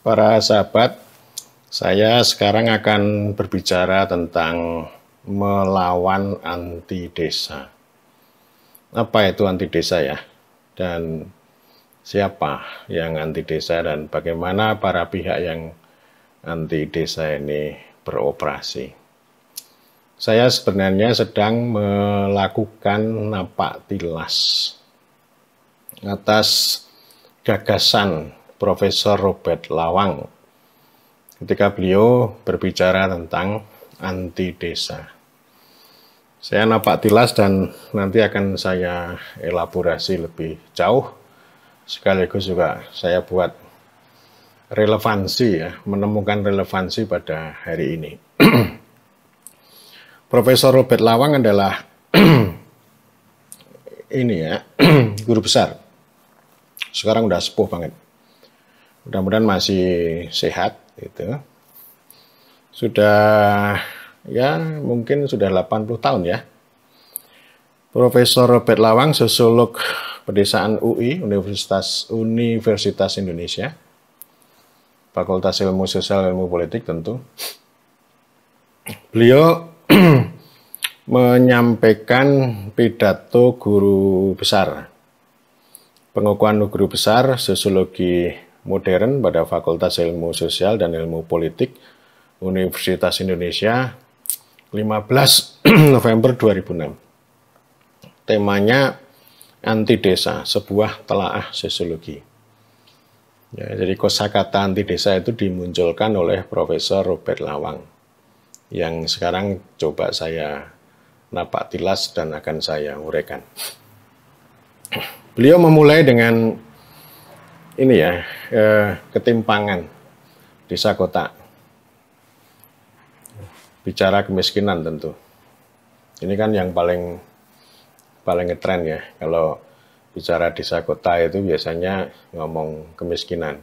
Para sahabat, saya sekarang akan berbicara tentang melawan anti desa. Apa itu anti desa ya? Dan siapa yang anti desa dan bagaimana para pihak yang anti desa ini beroperasi? Saya sebenarnya sedang melakukan napak tilas atas gagasan Profesor Robert Lawang ketika beliau berbicara tentang anti desa. Saya napak tilas dan nanti akan saya elaborasi lebih jauh, sekaligus juga saya buat relevansi ya, menemukan relevansi pada hari ini. Profesor Robert Lawang adalah ini ya, guru besar. Sekarang udah sepuh banget. Mudah-mudahan masih sehat gitu. Sudah ya mungkin sudah 80 tahun ya. Profesor Robert Lawang, sosiolog pedesaan UI, Universitas Indonesia. Fakultas Ilmu Sosial Ilmu Politik tentu. Beliau menyampaikan pidato guru besar. Pengukuhan guru besar sosiologi modern pada Fakultas Ilmu Sosial dan Ilmu Politik Universitas Indonesia 15 November 2006. Temanya anti desa, sebuah telaah sosiologi. Ya, jadi kosakata anti desa itu dimunculkan oleh Profesor Robert Lawang yang sekarang coba saya napak tilas dan akan saya uraikan. Beliau memulai dengan ini ya, ketimpangan desa kota. Bicara kemiskinan tentu. Ini kan yang paling ngetren ya. Kalau bicara desa kota itu biasanya ngomong kemiskinan.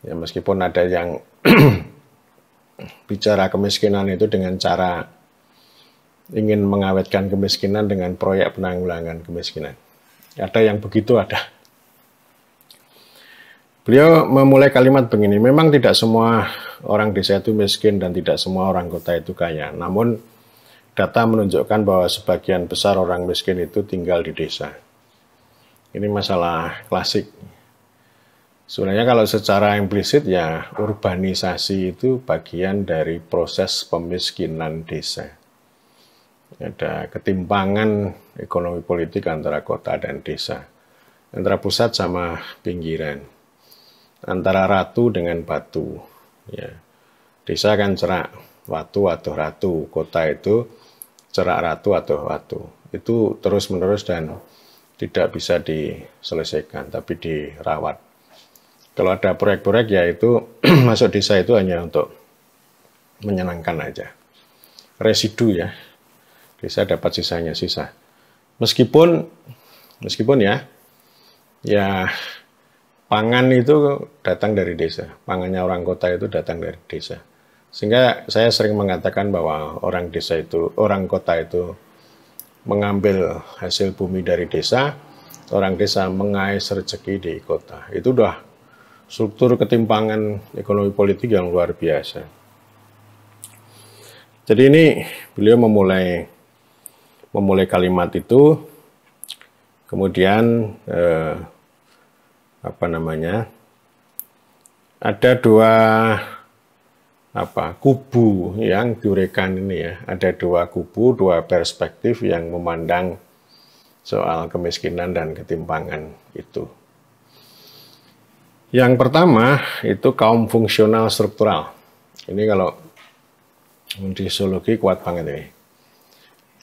Ya meskipun ada yang bicara kemiskinan itu dengan cara ingin mengawetkan kemiskinan dengan proyek penanggulangan kemiskinan. Ada yang begitu ada. Beliau memulai kalimat begini, memang tidak semua orang desa itu miskin dan tidak semua orang kota itu kaya. Namun data menunjukkan bahwa sebagian besar orang miskin itu tinggal di desa. Ini masalah klasik. Sebenarnya kalau secara implisit ya urbanisasi itu bagian dari proses pemiskinan desa. Ada ketimpangan ekonomi politik antara kota dan desa. Antara pusat sama pinggiran. Antara ratu dengan batu. Ya. Desa kan cerak watu atau ratu, kota itu cerak ratu atau watu. Itu terus-menerus dan tidak bisa diselesaikan, tapi dirawat. Kalau ada proyek-proyek ya itu masuk desa itu hanya untuk menyenangkan aja. Residu ya, desa dapat sisanya sisa. Meskipun ya pangan itu datang dari desa, pangannya orang kota itu datang dari desa. Sehingga saya sering mengatakan bahwa orang kota itu mengambil hasil bumi dari desa, orang desa mengais rezeki di kota. Itu udah struktur ketimpangan ekonomi politik yang luar biasa. Jadi ini beliau memulai kalimat itu, kemudian ada dua kubu yang diuraikan ini ya. Ada dua kubu, dua perspektif yang memandang soal kemiskinan dan ketimpangan itu. Yang pertama itu kaum fungsional struktural. Ini kalau di sosiologi kuat banget ini.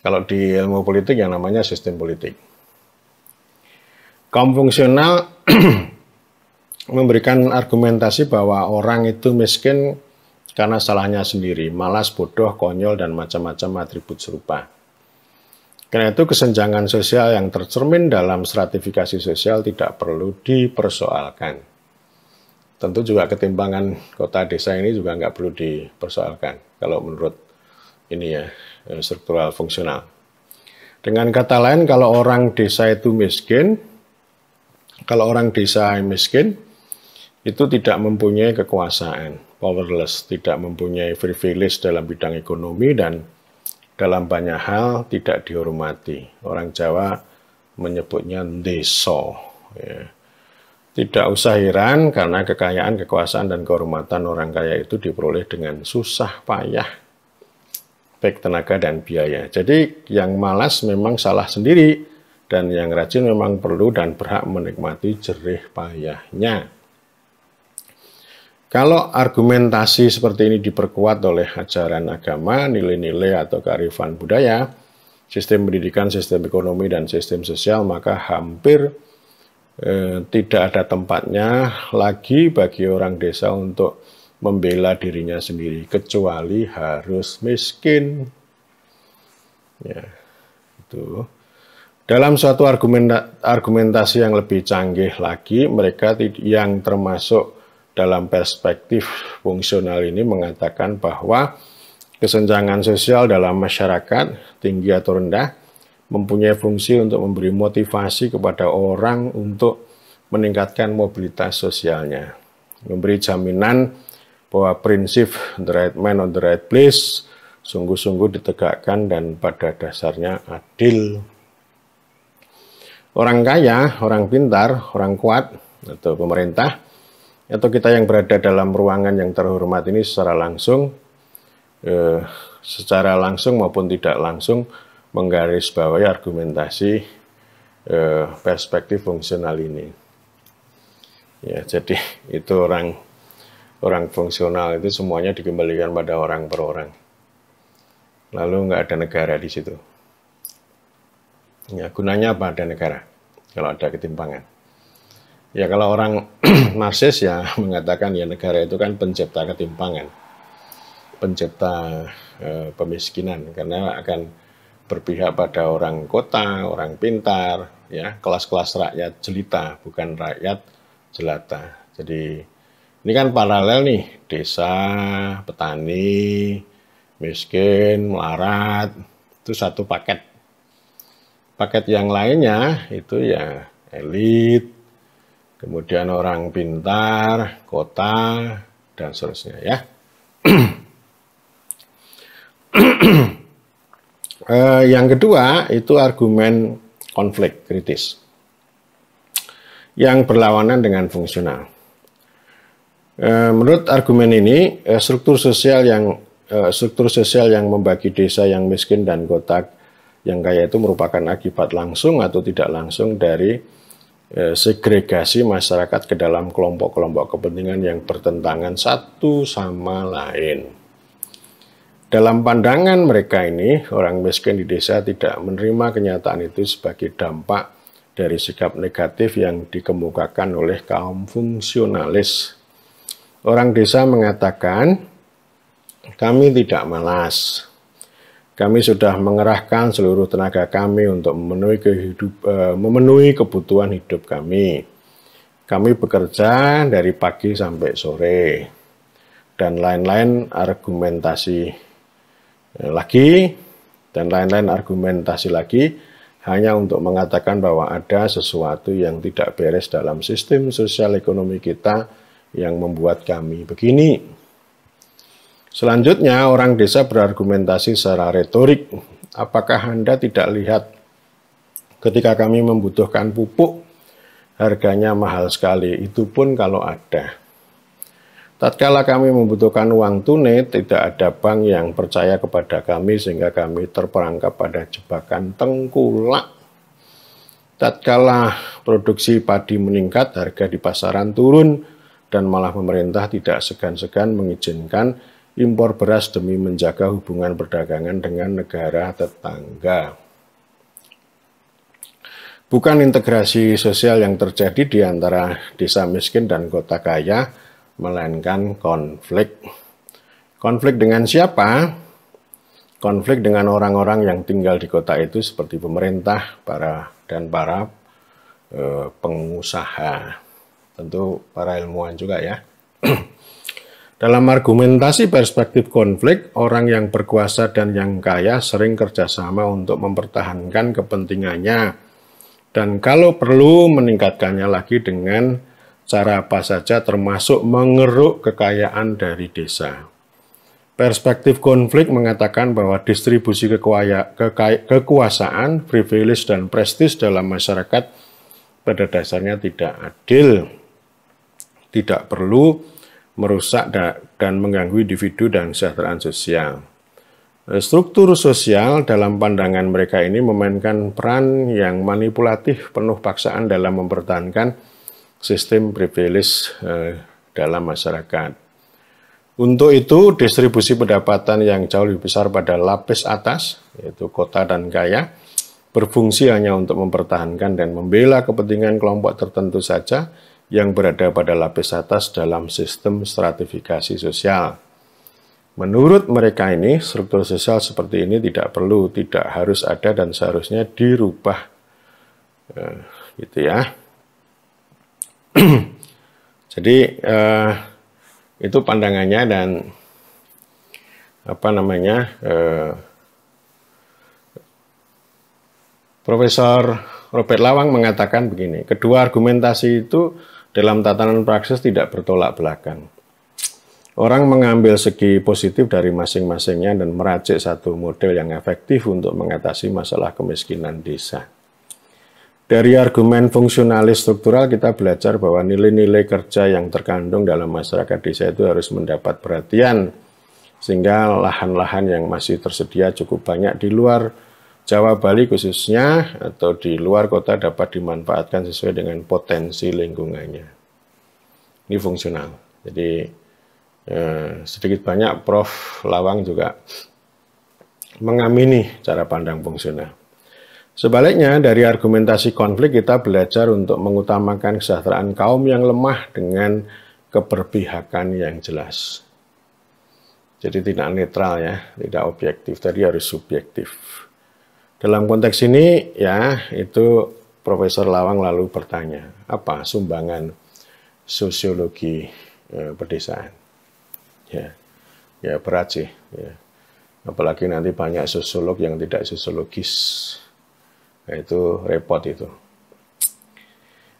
Kalau di ilmu politik yang namanya sistem politik. Kaum fungsional memberikan argumentasi bahwa orang itu miskin karena salahnya sendiri, malas, bodoh, konyol, dan macam-macam atribut serupa. Karena itu kesenjangan sosial yang tercermin dalam stratifikasi sosial tidak perlu dipersoalkan. Tentu juga ketimpangan kota desa ini juga nggak perlu dipersoalkan, kalau menurut ini ya, struktural fungsional. Dengan kata lain, kalau orang desa itu miskin, itu tidak mempunyai kekuasaan, powerless, tidak mempunyai privilege dalam bidang ekonomi, dan dalam banyak hal tidak dihormati. Orang Jawa menyebutnya deso. Ya. Tidak usah heran karena kekayaan, kekuasaan, dan kehormatan orang kaya itu diperoleh dengan susah payah, baik tenaga dan biaya. Jadi yang malas memang salah sendiri, dan yang rajin memang perlu dan berhak menikmati jerih payahnya. Kalau argumentasi seperti ini diperkuat oleh ajaran agama, nilai-nilai atau kearifan budaya, sistem pendidikan, sistem ekonomi, dan sistem sosial, maka hampir tidak ada tempatnya lagi bagi orang desa untuk membela dirinya sendiri, kecuali harus miskin. Ya, itu. Dalam suatu argumentasi yang lebih canggih lagi, mereka yang termasuk dalam perspektif fungsional ini mengatakan bahwa kesenjangan sosial dalam masyarakat, tinggi atau rendah, mempunyai fungsi untuk memberi motivasi kepada orang untuk meningkatkan mobilitas sosialnya. Memberi jaminan bahwa prinsip the right man on the right place sungguh-sungguh ditegakkan dan pada dasarnya adil. Orang kaya, orang pintar, orang kuat, atau pemerintah, atau kita yang berada dalam ruangan yang terhormat ini secara langsung maupun tidak langsung menggarisbawahi argumentasi perspektif fungsional ini. Ya, jadi itu orang fungsional itu semuanya dikembalikan pada orang per orang. Lalu nggak ada negara di situ. Ya, gunanya apa ada negara kalau ada ketimpangan? Ya kalau orang Marxis ya mengatakan ya negara itu kan pencipta ketimpangan, pencipta pemiskinan, karena akan berpihak pada orang kota, orang pintar, ya kelas-kelas rakyat jelita, bukan rakyat jelata. Jadi ini kan paralel nih, desa, petani, miskin, melarat, itu satu paket. Paket yang lainnya itu ya elit, kemudian orang pintar, kota, dan seterusnya ya. Yang kedua itu argumen konflik kritis yang berlawanan dengan fungsional. Menurut argumen ini, struktur sosial yang membagi desa yang miskin dan kota yang kaya itu merupakan akibat langsung atau tidak langsung dari segregasi masyarakat ke dalam kelompok-kelompok kepentingan yang bertentangan satu sama lain. Dalam pandangan mereka ini, orang miskin di desa tidak menerima kenyataan itu sebagai dampak dari sikap negatif yang dikemukakan oleh kaum fungsionalis. Orang desa mengatakan, kami tidak malas. Kami sudah mengerahkan seluruh tenaga kami untuk memenuhi kebutuhan hidup kami. Kami bekerja dari pagi sampai sore. Dan lain-lain argumentasi lagi hanya untuk mengatakan bahwa ada sesuatu yang tidak beres dalam sistem sosial ekonomi kita yang membuat kami begini. Selanjutnya orang desa berargumentasi secara retorik, apakah Anda tidak lihat ketika kami membutuhkan pupuk harganya mahal sekali, itu pun kalau ada. Tatkala kami membutuhkan uang tunai, tidak ada bank yang percaya kepada kami sehingga kami terperangkap pada jebakan tengkulak. Tatkala produksi padi meningkat, harga di pasaran turun, dan malah pemerintah tidak segan-segan mengizinkan impor beras demi menjaga hubungan perdagangan dengan negara tetangga. Bukan integrasi sosial yang terjadi di antara desa miskin dan kota kaya, melainkan konflik. Konflik dengan siapa? Konflik dengan orang-orang yang tinggal di kota itu seperti pemerintah dan para pengusaha. Tentu para ilmuwan juga ya. Dalam argumentasi perspektif konflik, orang yang berkuasa dan yang kaya sering kerjasama untuk mempertahankan kepentingannya. Dan kalau perlu meningkatkannya lagi dengan cara apa saja termasuk mengeruk kekayaan dari desa. Perspektif konflik mengatakan bahwa distribusi kekuasaan, privilege, dan prestis dalam masyarakat pada dasarnya tidak adil, tidak perlu merusak dan mengganggu individu dan kesejahteraan sosial. Struktur sosial dalam pandangan mereka ini memainkan peran yang manipulatif, penuh paksaan dalam mempertahankan sistem privilege dalam masyarakat. Untuk itu, distribusi pendapatan yang jauh lebih besar pada lapis atas, yaitu kota dan kaya, berfungsi hanya untuk mempertahankan dan membela kepentingan kelompok tertentu saja yang berada pada lapis atas dalam sistem stratifikasi sosial. Menurut mereka ini, struktur sosial seperti ini tidak perlu, tidak harus ada dan seharusnya dirubah. Gitu ya. Jadi itu pandangannya dan Profesor Robert Lawang mengatakan begini, kedua argumentasi itu dalam tatanan praksis tidak bertolak belakang. Orang mengambil segi positif dari masing-masingnya dan meracik satu model yang efektif untuk mengatasi masalah kemiskinan desa. Dari argumen fungsionalis struktural kita belajar bahwa nilai-nilai kerja yang terkandung dalam masyarakat desa itu harus mendapat perhatian, sehingga lahan-lahan yang masih tersedia cukup banyak di luar Jawa Bali khususnya atau di luar kota dapat dimanfaatkan sesuai dengan potensi lingkungannya. Ini fungsional. Jadi sedikit banyak Prof. Lawang juga mengamini cara pandang fungsional. Sebaliknya, dari argumentasi konflik kita belajar untuk mengutamakan kesejahteraan kaum yang lemah dengan keberpihakan yang jelas. Jadi tidak netral ya, tidak objektif, tadi harus subjektif. Dalam konteks ini ya, itu Profesor Lawang lalu bertanya, apa sumbangan sosiologi pedesaan? Ya berat sih. Ya. Apalagi nanti banyak sosiolog yang tidak sosiologis. Nah, itu repot itu.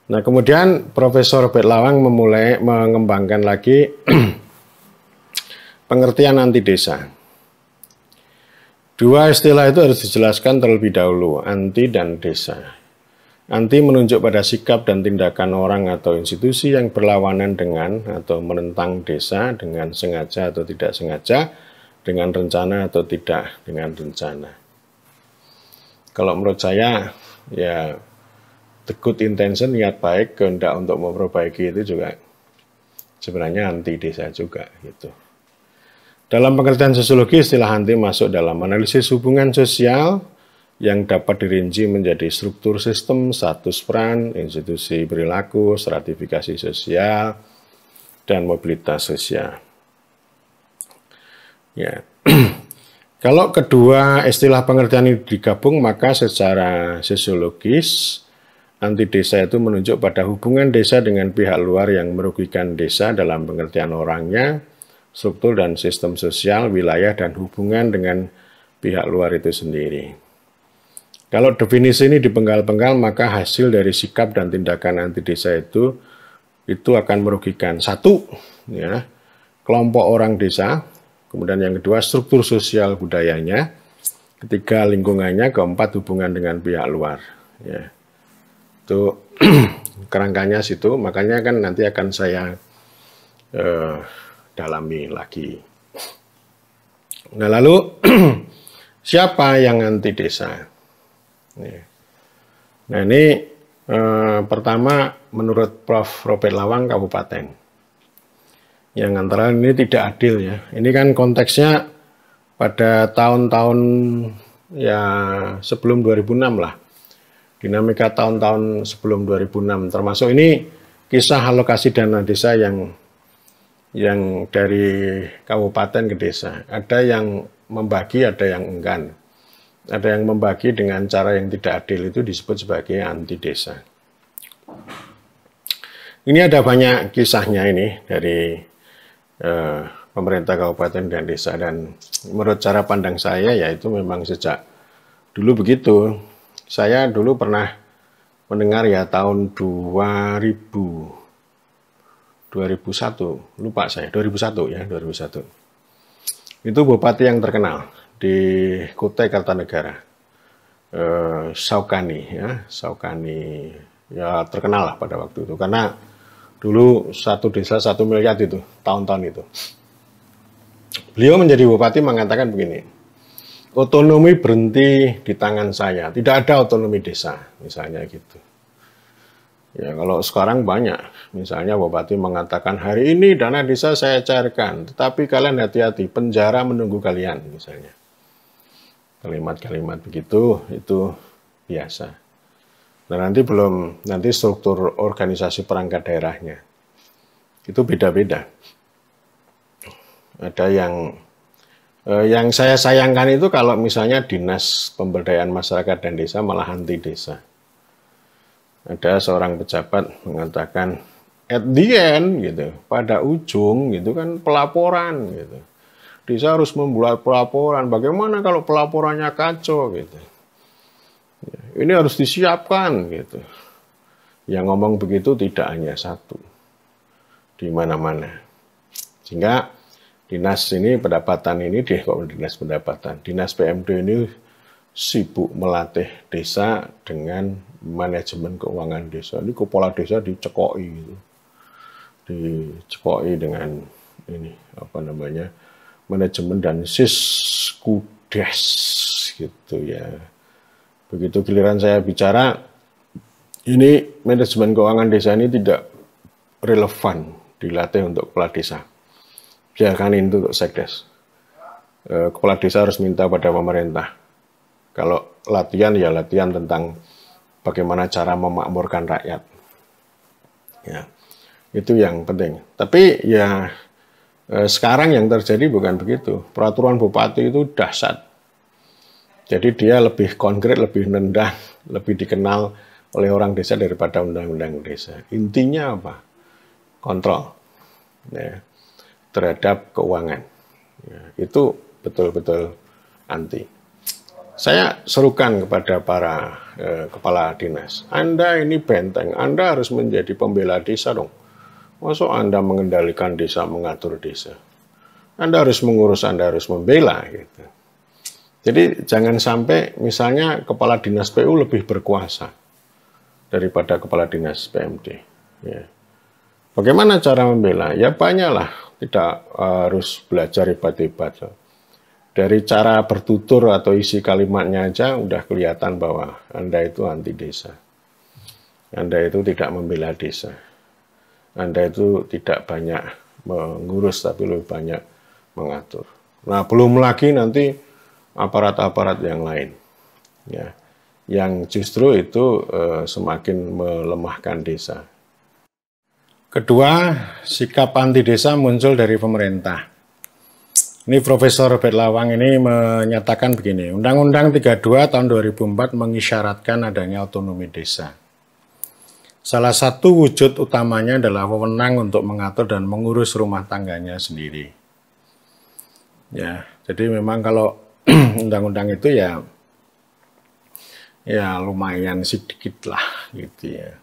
Nah, kemudian Profesor Robert Lawang memulai mengembangkan lagi pengertian anti desa. Dua istilah itu harus dijelaskan terlebih dahulu, anti dan desa. Anti menunjuk pada sikap dan tindakan orang atau institusi yang berlawanan dengan atau menentang desa dengan sengaja atau tidak sengaja, dengan rencana atau tidak dengan rencana. Kalau menurut saya, ya the good intention, niat baik, kehendak untuk memperbaiki itu juga sebenarnya anti desa juga gitu. Dalam pengertian sosiologi, istilah anti masuk dalam analisis hubungan sosial yang dapat dirinci menjadi struktur sistem, status peran, institusi perilaku, stratifikasi sosial, dan mobilitas sosial. Ya. Kalau kedua istilah pengertian ini digabung, maka secara sosiologis, anti desa itu menunjuk pada hubungan desa dengan pihak luar yang merugikan desa dalam pengertian orangnya, struktur dan sistem sosial, wilayah, dan hubungan dengan pihak luar itu sendiri. Kalau definisi ini dipenggal-penggal, maka hasil dari sikap dan tindakan anti desa itu akan merugikan satu, ya, kelompok orang desa, kemudian yang kedua struktur sosial budayanya, ketiga lingkungannya, keempat hubungan dengan pihak luar. Ya. Itu kerangkanya situ, makanya kan nanti akan saya dalami lagi. Nah lalu siapa yang anti desa? Nah ini pertama menurut Prof. Robert Lawang kabupaten. Yang antara ini tidak adil ya. Ini kan konteksnya pada tahun-tahun ya sebelum 2006 lah. Dinamika tahun-tahun sebelum 2006. Termasuk ini kisah alokasi dana desa yang dari kabupaten ke desa. Ada yang membagi, ada yang enggan. Ada yang membagi dengan cara yang tidak adil, itu disebut sebagai anti desa. Ini ada banyak kisahnya ini dari pemerintah kabupaten dan desa, dan menurut cara pandang saya ya itu memang sejak dulu begitu. Saya dulu pernah mendengar ya tahun 2000 2001, lupa saya, 2001 ya, 2001. Itu bupati yang terkenal di Kutai Kartanegara, Saukani ya, Saukani ya terkenal lah pada waktu itu karena dulu satu desa 1 miliar itu tahun-tahun itu. Beliau menjadi bupati mengatakan begini, otonomi berhenti di tangan saya, tidak ada otonomi desa, misalnya gitu. Ya kalau sekarang banyak, misalnya bupati mengatakan hari ini dana desa saya cairkan, tetapi kalian hati-hati, penjara menunggu kalian, misalnya. Kalimat-kalimat begitu itu biasa. Nah nanti struktur organisasi perangkat daerahnya itu beda-beda. Ada yang saya sayangkan itu kalau misalnya dinas pemberdayaan masyarakat dan desa malah anti desa. Ada seorang pejabat mengatakan at the end gitu, pada ujung gitu kan pelaporan gitu. Desa harus membuat pelaporan. Bagaimana kalau pelaporannya kacau gitu? Ini harus disiapkan gitu. Yang ngomong begitu tidak hanya satu, di mana-mana. Sehingga dinas ini pendapatan ini dinas pendapatan, dinas PMD ini sibuk melatih desa dengan manajemen keuangan desa. Ini kepala desa dicekoi gitu. Dicekoi dengan ini apa namanya? Manajemen dan siskudes gitu ya. Begitu giliran saya bicara ini manajemen keuangan desa ini tidak relevan dilatih untuk kepala desa. Biarkan itu untuk sekdes. Kepala desa harus minta pada pemerintah. Kalau latihan ya latihan tentang bagaimana cara memakmurkan rakyat. Ya, itu yang penting. Tapi ya sekarang yang terjadi bukan begitu. Peraturan bupati itu dahsyat. Jadi dia lebih konkret, lebih nendang, lebih dikenal oleh orang desa daripada undang-undang desa. Intinya apa? Kontrol ya, terhadap keuangan. Ya, itu betul-betul anti. Saya serukan kepada para kepala dinas, Anda ini benteng, Anda harus menjadi pembela desa dong. Masa Anda mengendalikan desa, mengatur desa? Anda harus mengurus, Anda harus membela gitu. Jadi jangan sampai misalnya kepala dinas PU lebih berkuasa daripada kepala dinas PMD. Ya. Bagaimana cara membela? Ya banyaklah, tidak harus belajar hebat-hebat. Dari cara bertutur atau isi kalimatnya aja udah kelihatan bahwa Anda itu anti desa. Anda itu tidak membela desa. Anda itu tidak banyak mengurus tapi lebih banyak mengatur. Nah, belum lagi nanti aparat-aparat yang lain. Ya, yang justru itu semakin melemahkan desa. Kedua, sikap anti desa muncul dari pemerintah. Ini Profesor Robert Lawang ini menyatakan begini, Undang-Undang 32 tahun 2004 mengisyaratkan adanya otonomi desa. Salah satu wujud utamanya adalah wewenang untuk mengatur dan mengurus rumah tangganya sendiri. Ya, jadi memang kalau undang-undang itu ya lumayan sedikit lah gitu ya.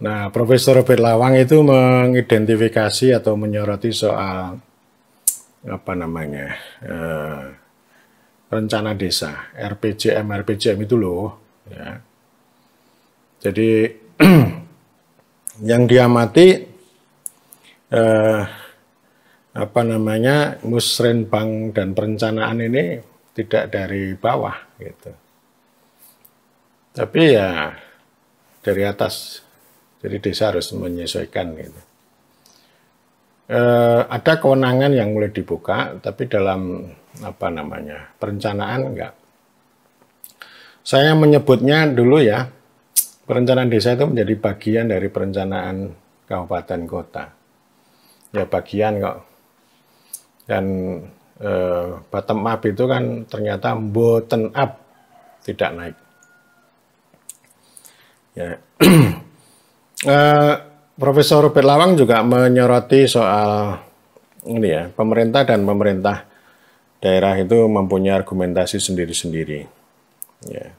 Nah, Profesor Robert Lawang itu mengidentifikasi atau menyoroti soal apa namanya rencana desa RPJM itu loh ya. Jadi yang diamati apa namanya musrenbang dan perencanaan ini tidak dari bawah gitu, tapi ya dari atas. Jadi desa harus menyesuaikan gitu. Ada kewenangan yang mulai dibuka, tapi dalam apa namanya perencanaan enggak. Saya menyebutnya dulu ya, perencanaan desa itu menjadi bagian dari perencanaan kabupaten kota. Ya bagian kok. Dan bottom up itu kan ternyata bottom up, tidak naik. Ya. Profesor Robert Lawang juga menyoroti soal ini ya, pemerintah dan pemerintah daerah itu mempunyai argumentasi sendiri-sendiri. Ya.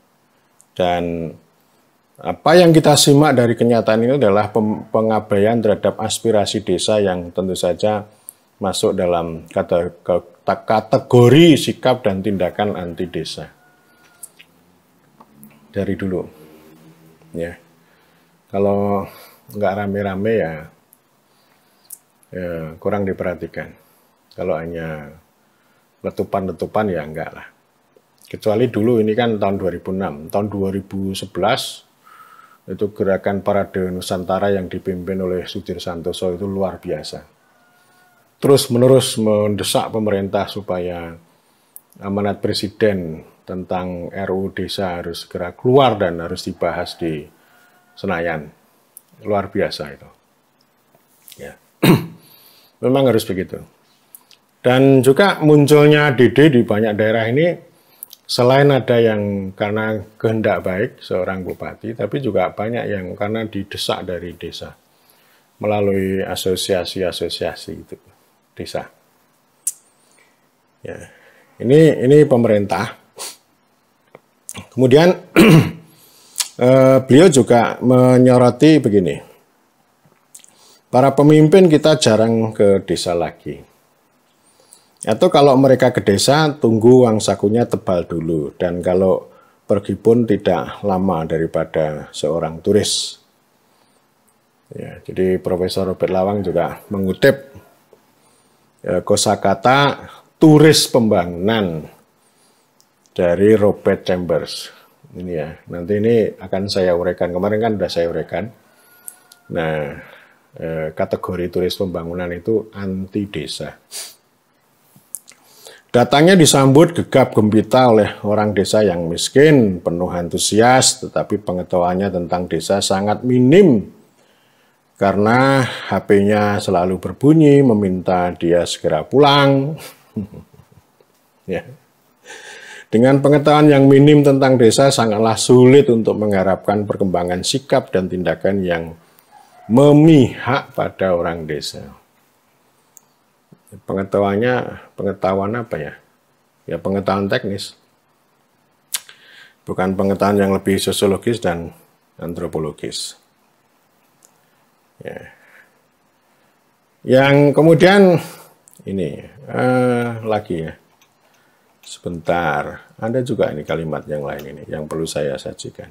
Dan Apa yang kita simak dari kenyataan ini adalah pengabaian terhadap aspirasi desa yang tentu saja masuk dalam kategori sikap dan tindakan anti desa dari dulu. Ya, kalau nggak rame-rame ya kurang diperhatikan. Kalau hanya letupan-letupan ya enggak lah. Kecuali dulu ini kan tahun 2006, tahun 2011 itu gerakan Parade Nusantara yang dipimpin oleh Sudir Santoso itu luar biasa. Terus-menerus mendesak pemerintah supaya amanat presiden tentang RUU Desa harus segera keluar dan harus dibahas di Senayan. Luar biasa itu. Ya. Memang harus begitu. Dan juga munculnya DD di banyak daerah ini, selain ada yang karena kehendak baik seorang bupati, tapi juga banyak yang karena didesak dari desa melalui asosiasi-asosiasi itu desa. Ya, ini pemerintah. Kemudian beliau juga menyoroti begini, para pemimpin kita jarang ke desa lagi. Atau kalau mereka ke desa, tunggu uang sakunya tebal dulu. Dan kalau pergi pun tidak lama daripada seorang turis. Ya, jadi Profesor Robert Lawang juga mengutip kosakata turis pembangunan dari Robert Chambers. Ini ya, nanti ini akan saya uraikan. Kemarin kan sudah saya uraikan. Nah, kategori turis pembangunan itu anti desa. Datangnya disambut gegap gempita oleh orang desa yang miskin, penuh antusias, tetapi pengetahuannya tentang desa sangat minim karena HP-nya selalu berbunyi meminta dia segera pulang. Ya. Dengan pengetahuan yang minim tentang desa sangatlah sulit untuk mengharapkan perkembangan sikap dan tindakan yang memihak pada orang desa. Pengetahuan apa ya? Ya pengetahuan teknis. Bukan pengetahuan yang lebih sosiologis dan antropologis. Ya. Yang kemudian ini lagi ya. Sebentar, ada juga ini kalimat yang lain ini yang perlu saya sajikan.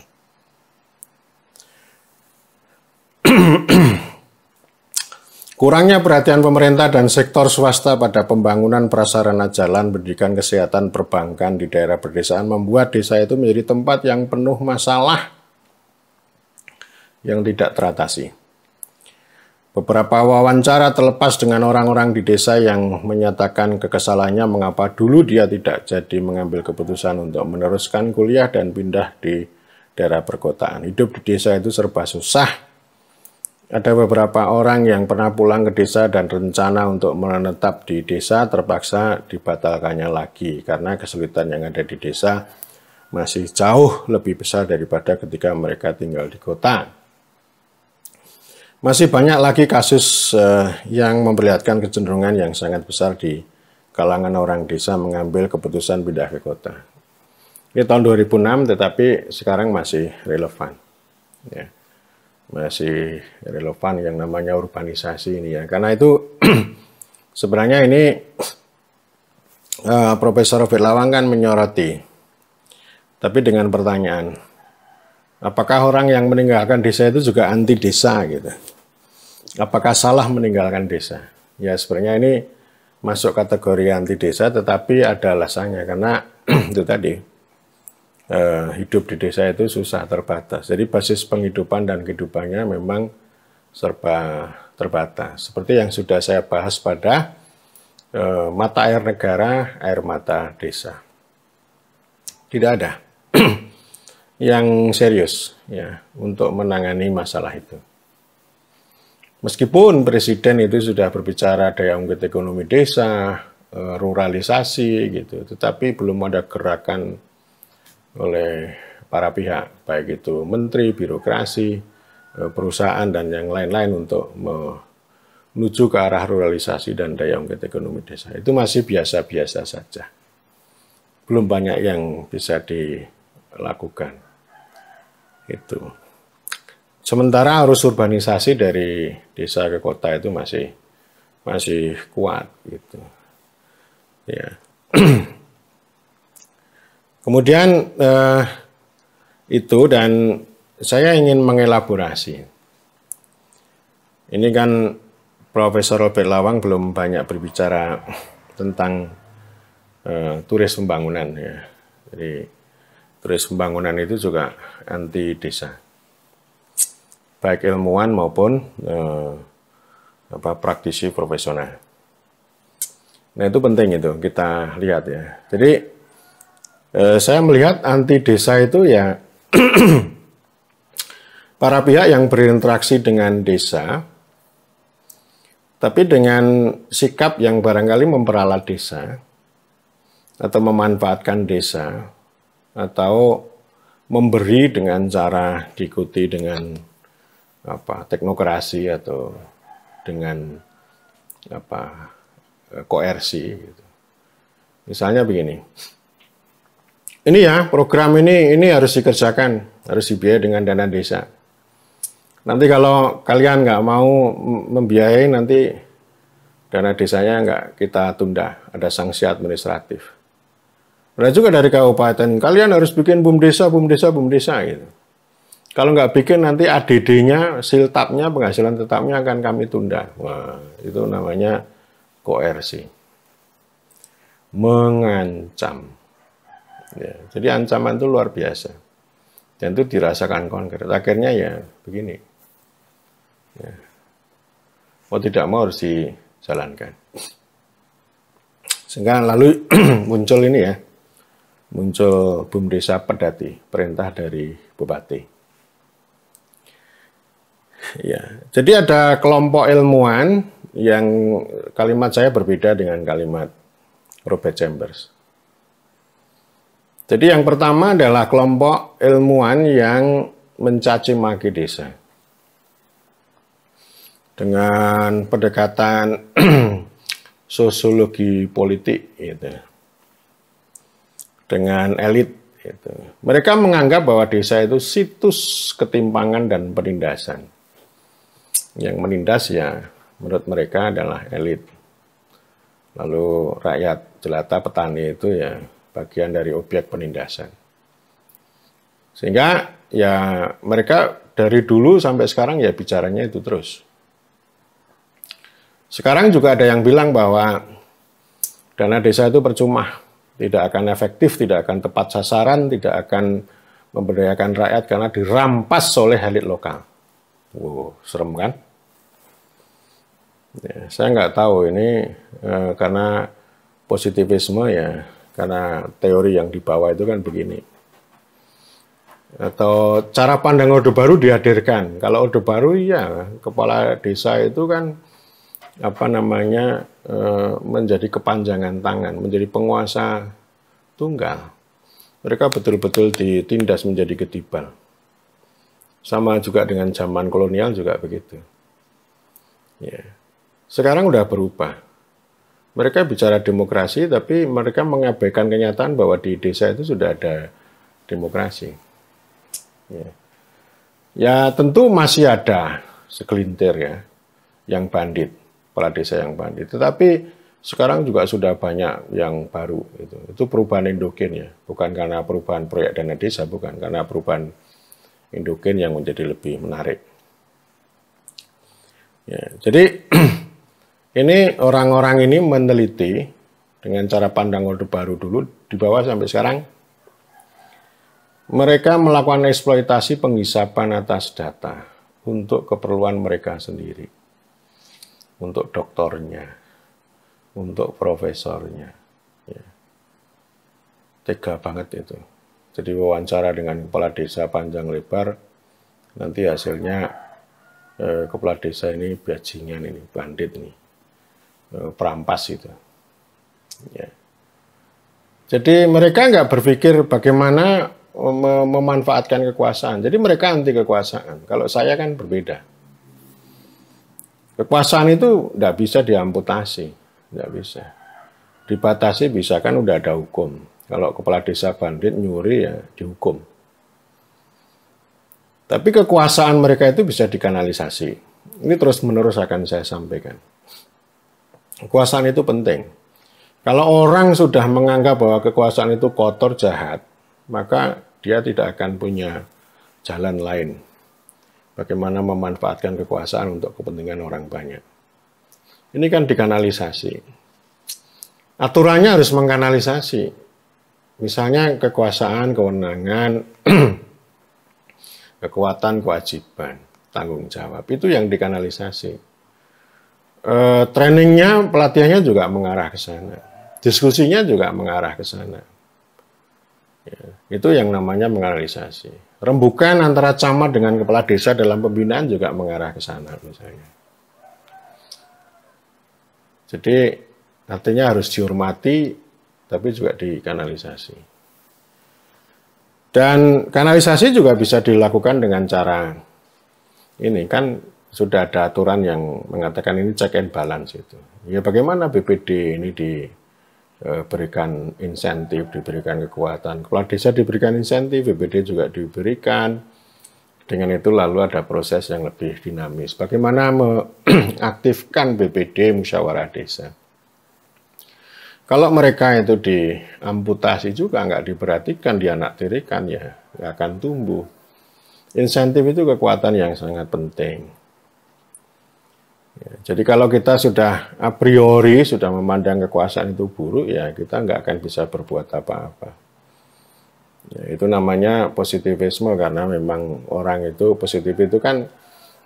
Kurangnya perhatian pemerintah dan sektor swasta pada pembangunan prasarana jalan, pendidikan, kesehatan, perbankan di daerah pedesaan membuat desa itu menjadi tempat yang penuh masalah yang tidak teratasi. Beberapa wawancara terlepas dengan orang-orang di desa yang menyatakan kekesalannya mengapa dulu dia tidak jadi mengambil keputusan untuk meneruskan kuliah dan pindah di daerah perkotaan. Hidup di desa itu serba susah. Ada beberapa orang yang pernah pulang ke desa dan rencana untuk menetap di desa terpaksa dibatalkannya lagi karena kesulitan yang ada di desa masih jauh lebih besar daripada ketika mereka tinggal di kota. Masih banyak lagi kasus yang memperlihatkan kecenderungan yang sangat besar di kalangan orang desa mengambil keputusan pindah ke kota. Ini tahun 2006 tetapi sekarang masih relevan. Ya. Masih relevan yang namanya urbanisasi ini ya. Karena itu sebenarnya ini Profesor Robert Lawang kan menyoroti, tapi dengan pertanyaan, apakah orang yang meninggalkan desa itu juga anti desa gitu? Apakah salah meninggalkan desa? Ya sebenarnya ini masuk kategori anti desa, tetapi ada alasannya karena itu tadi. Hidup di desa itu susah, terbatas. Jadi basis penghidupan dan kehidupannya memang serba terbatas. Seperti yang sudah saya bahas pada mata air negara, air mata desa. Tidak ada yang serius ya untuk menangani masalah itu. Meskipun presiden itu sudah berbicara daya ungkit ekonomi desa, ruralisasi gitu, tetapi belum ada gerakan oleh para pihak, baik itu menteri, birokrasi, perusahaan, dan yang lain-lain untuk menuju ke arah ruralisasi dan daya ungkit ekonomi desa. Itu masih biasa-biasa saja. Belum banyak yang bisa dilakukan. Itu. Sementara arus urbanisasi dari desa ke kota itu masih kuat gitu. Ya. Kemudian itu, dan saya ingin mengelaborasi. Ini kan Profesor Robert Lawang belum banyak berbicara tentang turis pembangunan ya. Jadi turis pembangunan itu juga anti desa, baik ilmuwan maupun praktisi profesional. Nah itu penting itu kita lihat ya. Jadi saya melihat anti desa itu ya para pihak yang berinteraksi dengan desa, tapi dengan sikap yang barangkali memperalat desa, atau memanfaatkan desa, atau memberi dengan cara diikuti dengan teknokrasi atau dengan koersi. Gitu. Misalnya begini, ini ya program ini harus dikerjakan, harus dibiayai dengan dana desa. Nanti kalau kalian nggak mau membiayai, nanti dana desanya nggak kita tunda, ada sanksi administratif. Ada juga dari kabupaten, kalian harus bikin bum desa gitu. Kalau nggak bikin, nanti ADD-nya, siltapnya, penghasilan tetapnya akan kami tunda. Wah, itu namanya koersi. Mengancam. Ya, jadi ancaman itu luar biasa. Dan itu dirasakan konkret. Akhirnya ya begini. Ya. Mau tidak mau harus dijalankan. Sehingga lalu muncul ini ya. Muncul bum desa pedati, perintah dari bupati. Ya, jadi ada kelompok ilmuwan yang kalimat saya berbeda dengan kalimat Robert Chambers. Jadi yang pertama adalah kelompok ilmuwan yang mencaci maki desa dengan pendekatan sosiologi politik, gitu. Dengan elit. Gitu. Mereka menganggap bahwa desa itu situs ketimpangan dan penindasan. Yang menindas ya menurut mereka adalah elit. Lalu rakyat jelata petani itu ya bagian dari objek penindasan. Sehingga ya mereka dari dulu sampai sekarang ya bicaranya itu terus. Sekarang juga ada yang bilang bahwa dana desa itu percuma, tidak akan efektif, tidak akan tepat sasaran, tidak akan memberdayakan rakyat karena dirampas oleh elit lokal. Wow, serem kan? Ya, saya nggak tahu ini karena positivisme ya, karena teori yang dibawa itu kan begini. Atau cara pandang Orde Baru dihadirkan. Kalau Orde Baru ya kepala desa itu kan menjadi kepanjangan tangan, menjadi penguasa tunggal. Mereka betul-betul ditindas menjadi ketibal. Sama juga dengan zaman kolonial juga begitu. Ya. Sekarang udah berubah. Mereka bicara demokrasi, tapi mereka mengabaikan kenyataan bahwa di desa itu sudah ada demokrasi. Ya, ya tentu masih ada segelintir ya, yang bandit, kepala desa yang bandit. Tetapi sekarang juga sudah banyak yang baru. Itu perubahan endogen ya, bukan karena perubahan proyek dana desa, bukan karena perubahan endogen yang menjadi lebih menarik. Ya, jadi ini orang-orang ini meneliti dengan cara pandang Orde Baru dulu, di bawah sampai sekarang. Mereka melakukan eksploitasi penghisapan atas data untuk keperluan mereka sendiri. Untuk doktornya, untuk profesornya. Ya. Tega banget itu. Jadi wawancara dengan kepala desa panjang lebar, nanti hasilnya kepala desa ini bajingan, ini bandit, ini perampas itu. Ya. Jadi mereka nggak berpikir bagaimana memanfaatkan kekuasaan. Jadi mereka anti kekuasaan. Kalau saya kan berbeda. Kekuasaan itu nggak bisa diamputasi, nggak bisa. Dibatasi bisa, kan udah ada hukum. Kalau kepala desa bandit nyuri ya dihukum. Tapi kekuasaan mereka itu bisa dikanalisasi. Ini terus-menerus akan saya sampaikan. Kekuasaan itu penting. Kalau orang sudah menganggap bahwa kekuasaan itu kotor, jahat, maka dia tidak akan punya jalan lain. Bagaimana memanfaatkan kekuasaan untuk kepentingan orang banyak. Ini kan dikanalisasi. Aturannya harus mengkanalisasi. Misalnya kekuasaan, kewenangan, kekuatan, kewajiban, tanggung jawab. Itu yang dikanalisasi. Trainingnya, pelatihannya juga mengarah ke sana. Diskusinya juga mengarah ke sana. Ya, itu yang namanya menganalisasi. Rembukan antara camat dengan kepala desa dalam pembinaan juga mengarah ke sana misalnya. Jadi artinya harus dihormati, tapi juga dikanalisasi. Dan kanalisasi juga bisa dilakukan dengan cara ini kan sudah ada aturan yang mengatakan ini check and balance itu. Ya bagaimana BPD ini diberikan insentif, diberikan kekuatan. Kepala desa diberikan insentif, BPD juga diberikan. Dengan itu lalu ada proses yang lebih dinamis. Bagaimana mengaktifkan BPD musyawarah desa. Kalau mereka itu diamputasi juga, nggak diperhatikan, dianaktirikan, ya nggak akan tumbuh. Insentif itu kekuatan yang sangat penting. Ya, jadi kalau kita sudah a priori sudah memandang kekuasaan itu buruk, ya kita nggak akan bisa berbuat apa-apa. Ya, itu namanya positivisme, karena memang orang itu positif itu kan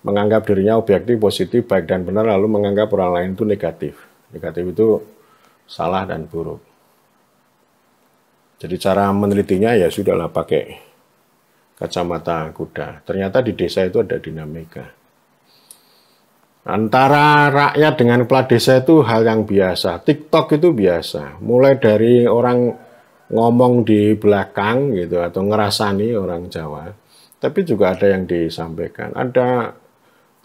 menganggap dirinya objektif, positif, baik dan benar, lalu menganggap orang lain itu negatif. Negatif itu salah dan buruk. Jadi cara menelitinya ya sudahlah pakai kacamata kuda. Ternyata di desa itu ada dinamika. Antara rakyat dengan kepala desa itu hal yang biasa. TikTok itu biasa. Mulai dari orang ngomong di belakang gitu atau ngerasani orang Jawa, tapi juga ada yang disampaikan. Ada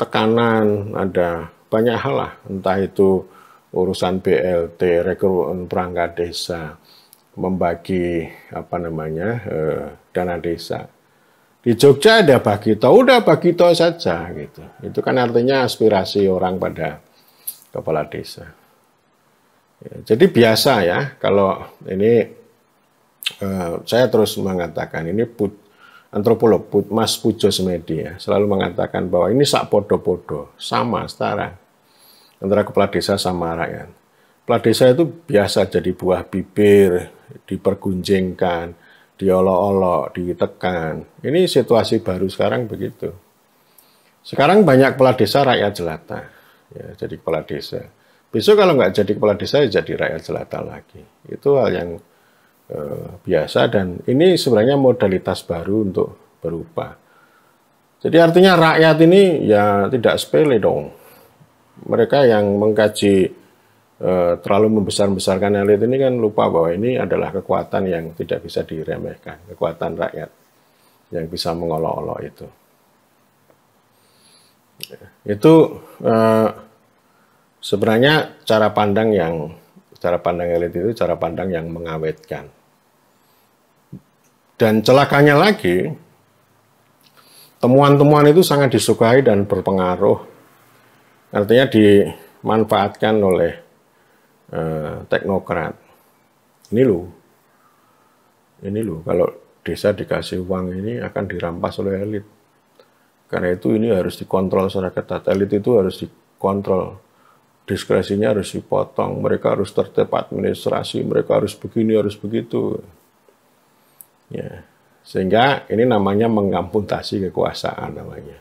tekanan, ada banyak hal lah. Entah itu urusan BLT, rekrutmen perangkat desa, membagi dana desa. Di Jogja ada Bagito, udah Bagito saja gitu. Itu kan artinya aspirasi orang pada kepala desa. Ya, jadi biasa ya kalau ini saya terus mengatakan ini antropolog Mas Pujo Semedi ya, selalu mengatakan bahwa ini sak podo-podo, sama setara antara kepala desa sama rakyat. Kepala desa itu biasa jadi buah bibir, dipergunjingkan, diolok-olok, ditekan. Ini situasi baru sekarang begitu. Sekarang banyak kepala desa rakyat jelata, ya, jadi kepala desa. Besok kalau nggak jadi kepala desa, ya jadi rakyat jelata lagi. Itu hal yang biasa, dan ini sebenarnya modalitas baru untuk berubah. Jadi artinya rakyat ini ya tidak sepele dong. Mereka yang mengkaji terlalu membesar-besarkan elit ini kan lupa bahwa ini adalah kekuatan yang tidak bisa diremehkan, kekuatan rakyat yang bisa mengolok-olok itu. Itu sebenarnya cara pandang elit itu cara pandang yang mengawetkan. Dan celakanya lagi, temuan-temuan itu sangat disukai dan berpengaruh. Artinya dimanfaatkan oleh teknokrat. Ini loh, kalau desa dikasih uang ini akan dirampas oleh elit. Karena itu ini harus dikontrol secara ketat. Elit itu harus dikontrol. Diskresinya harus dipotong. Mereka harus tertib administrasi. Mereka harus begini, harus begitu. Ya, sehingga ini namanya mengamputasi kekuasaan namanya.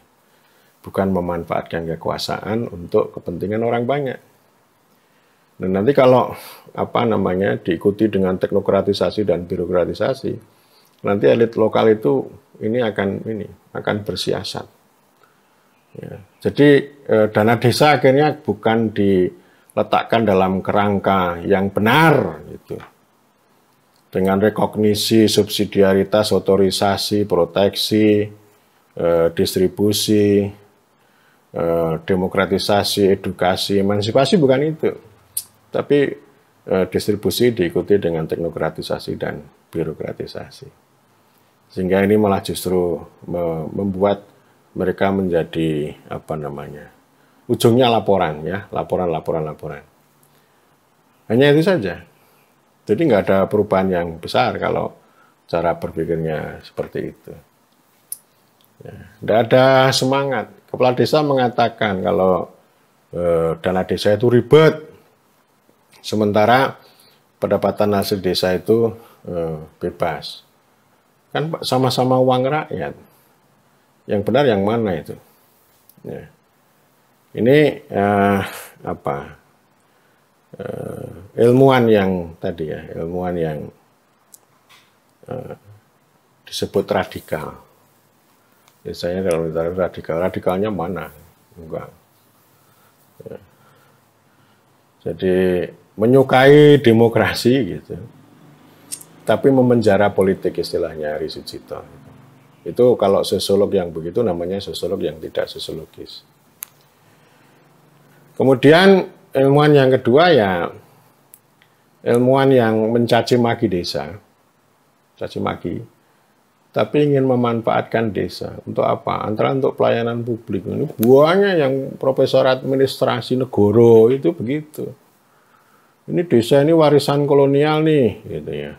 Bukan memanfaatkan kekuasaan untuk kepentingan orang banyak. Dan nanti kalau diikuti dengan teknokratisasi dan birokratisasi, nanti elit lokal itu akan bersiasat. Ya, jadi dana desa akhirnya bukan diletakkan dalam kerangka yang benar gitu. Dengan rekognisi, subsidiaritas, otorisasi, proteksi, distribusi, demokratisasi, edukasi, emansipasi bukan itu. Tapi distribusi diikuti dengan teknokratisasi dan birokratisasi. Sehingga ini malah justru membuat mereka menjadi apa namanya, ujungnya laporan ya, laporan. Hanya itu saja. Jadi nggak ada perubahan yang besar kalau cara berpikirnya seperti itu. Ya, nggak ada semangat. Kepala desa mengatakan kalau dana desa itu ribet, sementara pendapatan hasil desa itu bebas. Kan sama-sama uang rakyat. Yang benar yang mana itu? Ya. Ini ilmuwan yang tadi ya, ilmuwan yang disebut radikal. Biasanya kalau ditaruh radikal, radikalnya mana? Enggak. Ya. Jadi menyukai demokrasi gitu, tapi memenjara politik istilahnya Ari Sucipto. Itu kalau sosiolog yang begitu namanya sosiolog yang tidak sosiologis. Kemudian ilmuwan yang kedua ya ilmuwan yang mencaci maki desa, caci maki, tapi ingin memanfaatkan desa untuk apa? Antara untuk pelayanan publik. Ini buahnya yang profesor administrasi negara itu begitu. Ini desa ini warisan kolonial nih, gitu ya.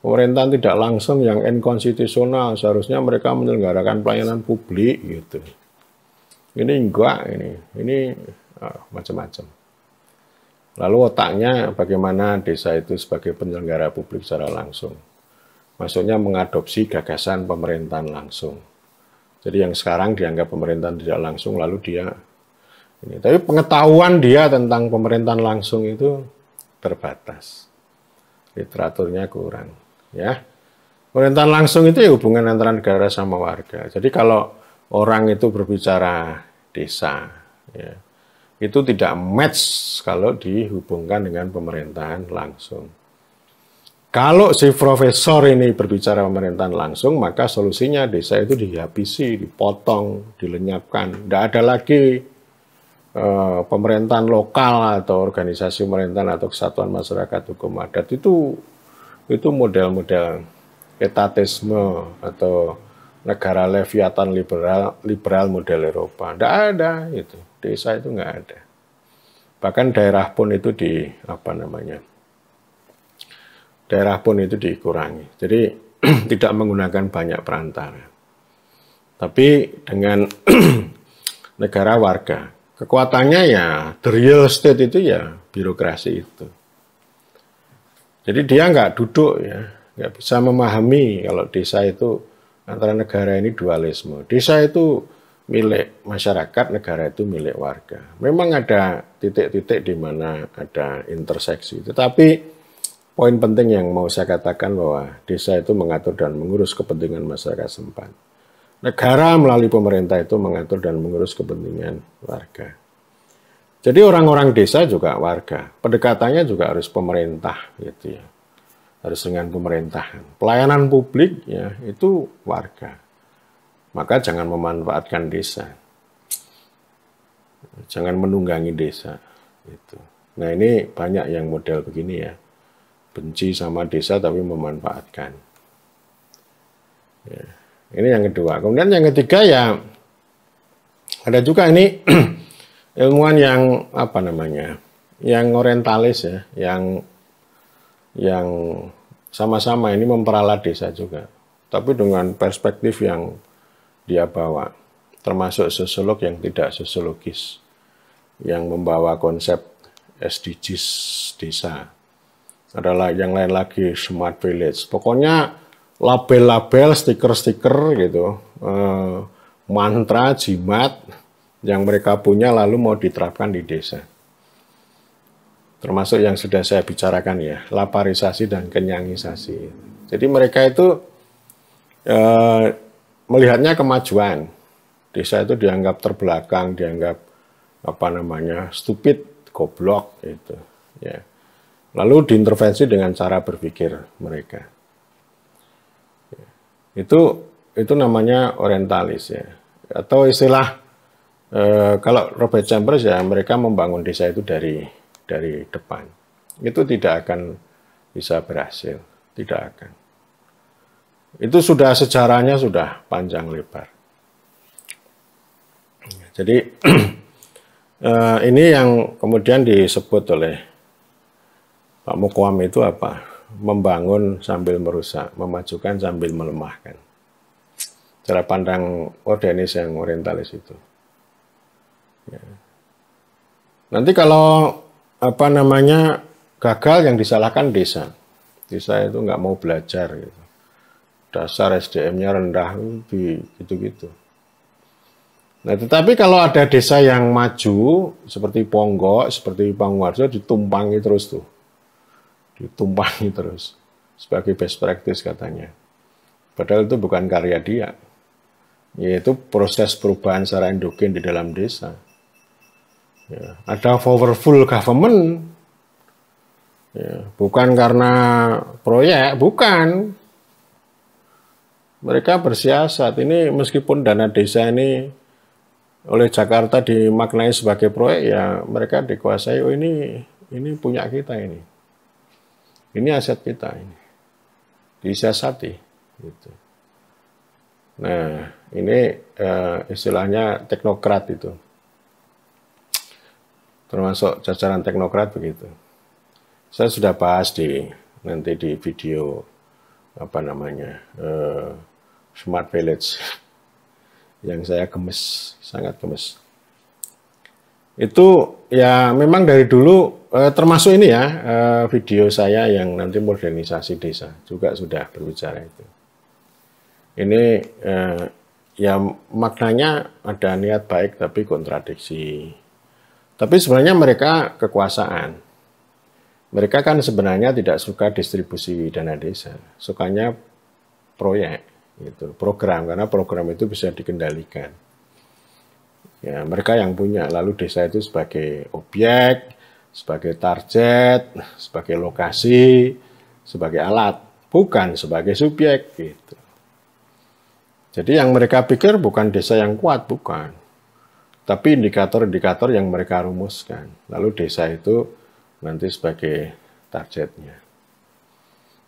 Pemerintahan tidak langsung yang inkonstitusional, seharusnya mereka menyelenggarakan pelayanan publik gitu. Ini enggak, ini macam-macam. Lalu otaknya bagaimana desa itu sebagai penyelenggara publik secara langsung. Maksudnya mengadopsi gagasan pemerintahan langsung. Jadi yang sekarang dianggap pemerintahan tidak langsung, lalu dia ini. Tapi pengetahuan dia tentang pemerintahan langsung itu terbatas. Literaturnya kurang. Ya, pemerintahan langsung itu ya hubungan antara negara sama warga. Jadi kalau orang itu berbicara desa, ya, itu tidak match kalau dihubungkan dengan pemerintahan langsung. Kalau si profesor ini berbicara pemerintahan langsung, maka solusinya desa itu dihabisi, dipotong, dilenyapkan. Tidak ada lagi pemerintahan lokal atau organisasi pemerintahan atau kesatuan masyarakat hukum adat itu model-model etatisme atau negara leviatan liberal model Eropa. Tidak ada itu, desa itu nggak ada. Bahkan daerah pun itu daerah pun itu dikurangi. Jadi tidak menggunakan banyak perantara. Tapi dengan negara warga, kekuatannya ya the real estate itu ya birokrasi itu. Jadi dia nggak duduk ya, nggak bisa memahami kalau desa itu antara negara ini dualisme. Desa itu milik masyarakat, negara itu milik warga. Memang ada titik-titik di mana ada interseksi. Tetapi poin penting yang mau saya katakan bahwa desa itu mengatur dan mengurus kepentingan masyarakat setempat. Negara melalui pemerintah itu mengatur dan mengurus kepentingan warga. Jadi orang-orang desa juga warga, pendekatannya juga harus pemerintah, gitu ya, harus dengan pemerintahan. Pelayanan publik ya itu warga, maka jangan memanfaatkan desa, jangan menunggangi desa. Gitu. Nah ini banyak yang model begini ya, benci sama desa tapi memanfaatkan. Ya. Ini yang kedua. Kemudian yang ketiga ya ada juga ini. Ilmuwan yang yang orientalis ya, yang sama-sama ini memperalat desa juga, tapi dengan perspektif yang dia bawa, termasuk sosiolog yang tidak sosiologis, yang membawa konsep SDGs desa, adalah yang lain lagi smart village, pokoknya label-label, stiker-stiker gitu, mantra, jimat, yang mereka punya lalu mau diterapkan di desa. Termasuk yang sudah saya bicarakan ya, laparisasi dan kenyangisasi. Jadi mereka itu melihatnya kemajuan. Desa itu dianggap terbelakang, dianggap stupid, goblok gitu. Ya. Lalu diintervensi dengan cara berpikir mereka. Itu namanya orientalis ya. Atau istilah kalau Robert Chambers ya mereka membangun desa itu dari depan. Itu tidak akan bisa berhasil, tidak akan. Itu sudah sejarahnya sudah panjang lebar. Jadi ini yang kemudian disebut oleh Pak Mukwam itu apa? Membangun sambil merusak, memajukan sambil melemahkan. Cara pandang modernis yang orientalis itu. Ya. Nanti kalau apa namanya gagal yang disalahkan desa. Desa itu nggak mau belajar gitu. Dasar SDM-nya rendah gitu-gitu. Nah, tetapi kalau ada desa yang maju seperti Ponggok, seperti Panguwarjo ditumpangi terus tuh. Ditumpangi terus sebagai best practice katanya. Padahal itu bukan karya dia. Yaitu proses perubahan secara endogen di dalam desa. Ya, ada powerful government. Ya, bukan karena proyek, bukan. Mereka bersiasat. Ini meskipun dana desa ini oleh Jakarta dimaknai sebagai proyek, ya mereka dikuasai. Oh ini punya kita ini. Ini aset kita ini. Disiasati. Gitu. Nah, ini istilahnya teknokrat itu. Termasuk jajaran teknokrat begitu. Saya sudah bahas nanti di video apa namanya Smart Village yang saya gemes, sangat gemes. Itu ya memang dari dulu termasuk ini ya video saya yang nanti modernisasi desa juga sudah berbicara itu. Ini ya maknanya ada niat baik tapi kontradiksi. Tapi sebenarnya mereka kekuasaan. Mereka kan sebenarnya tidak suka distribusi dana desa, sukanya proyek, gitu, program, karena program itu bisa dikendalikan. Ya, mereka yang punya, lalu desa itu sebagai objek, sebagai target, sebagai lokasi, sebagai alat, bukan sebagai subjek, gitu. Jadi yang mereka pikir bukan desa yang kuat, bukan. Tapi indikator-indikator yang mereka rumuskan. Lalu desa itu nanti sebagai targetnya.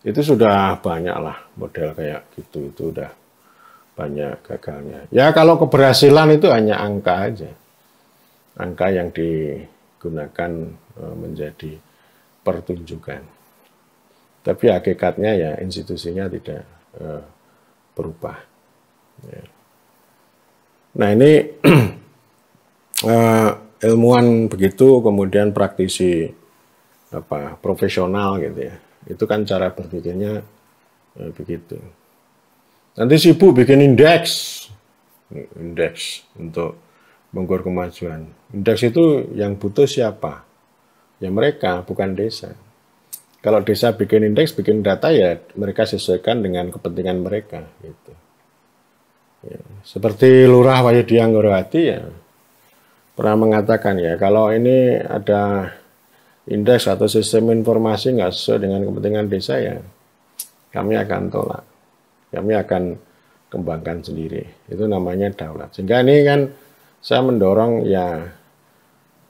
Itu sudah banyak lah model kayak gitu, itu udah banyak gagalnya. Ya kalau keberhasilan itu hanya angka aja. Angka yang digunakan menjadi pertunjukan. Tapi hakikatnya ya institusinya tidak berubah. Ya. Nah ini ilmuwan begitu, kemudian praktisi profesional gitu ya. Itu kan cara berpikirnya begitu. Nanti sibuk bikin indeks untuk mengukur kemajuan. Indeks itu yang butuh siapa? Ya mereka, bukan desa. Kalau desa bikin indeks, bikin data ya mereka sesuaikan dengan kepentingan mereka gitu. Ya, seperti Lurah Wahyudiang Ngurahati ya pernah mengatakan ya kalau ini ada indeks atau sistem informasi nggak sesuai dengan kepentingan desa ya kami akan tolak, kami akan kembangkan sendiri. Itu namanya daulat. Sehingga ini kan saya mendorong ya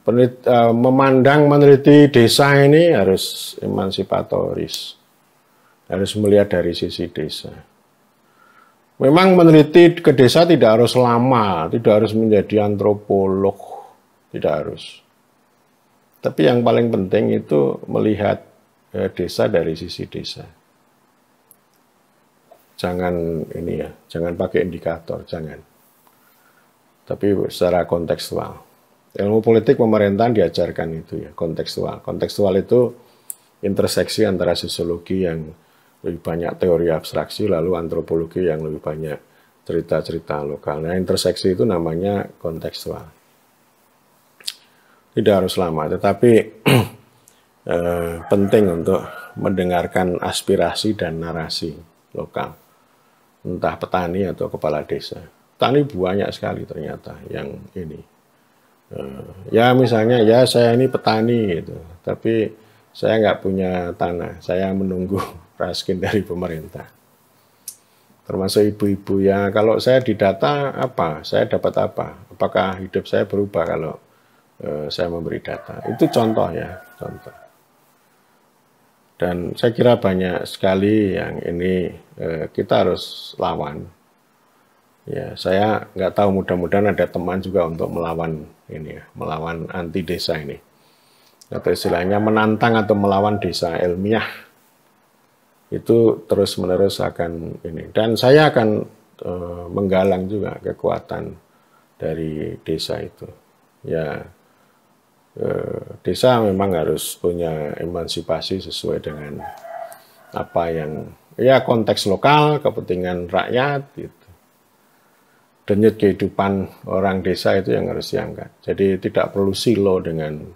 meneliti desa ini harus emansipatoris, harus melihat dari sisi desa. Memang meneliti ke desa tidak harus lama, tidak harus menjadi antropolog, tidak harus. Tapi yang paling penting itu melihat desa dari sisi desa. Jangan ini ya, jangan pakai indikator, jangan. Tapi secara kontekstual. Ilmu politik pemerintahan diajarkan itu ya, kontekstual. Kontekstual itu interseksi antara sosiologi yang lebih banyak teori abstraksi, lalu antropologi yang lebih banyak cerita-cerita lokal. Nah, interseksi itu namanya kontekstual. Tidak harus lama, tetapi penting untuk mendengarkan aspirasi dan narasi lokal. Entah petani atau kepala desa. Petani banyak sekali ternyata yang ini. Ya misalnya, ya saya ini petani gitu, tapi saya nggak punya tanah, saya menunggu raskin dari pemerintah. Termasuk ibu-ibu ya, kalau saya didata apa, saya dapat apa, apakah hidup saya berubah kalau saya memberi data. Itu contoh ya, contoh. Dan saya kira banyak sekali yang ini kita harus lawan. Ya, saya nggak tahu, mudah-mudahan ada teman juga untuk melawan ini, melawan anti desa ini. Atau istilahnya menantang atau melawan desa ilmiah. Itu terus-menerus akan ini. Dan saya akan menggalang juga kekuatan dari desa itu. Ya, desa memang harus punya emansipasi sesuai dengan apa yang ya konteks lokal, kepentingan rakyat gitu. Denyut kehidupan orang desa itu yang harus diangkat. Jadi tidak perlu silo dengan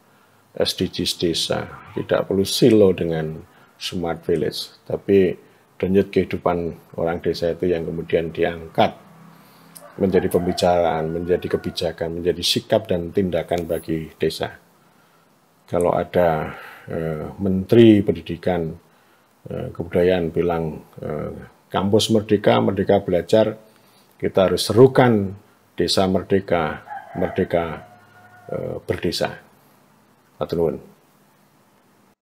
SDGs desa, tidak perlu silo dengan smart village, tapi denyut kehidupan orang desa itu yang kemudian diangkat menjadi pembicaraan, menjadi kebijakan, menjadi sikap dan tindakan bagi desa. Kalau ada Menteri Pendidikan Kebudayaan bilang kampus merdeka, merdeka belajar, kita harus serukan desa merdeka, merdeka berdesa. Hatur nuwun.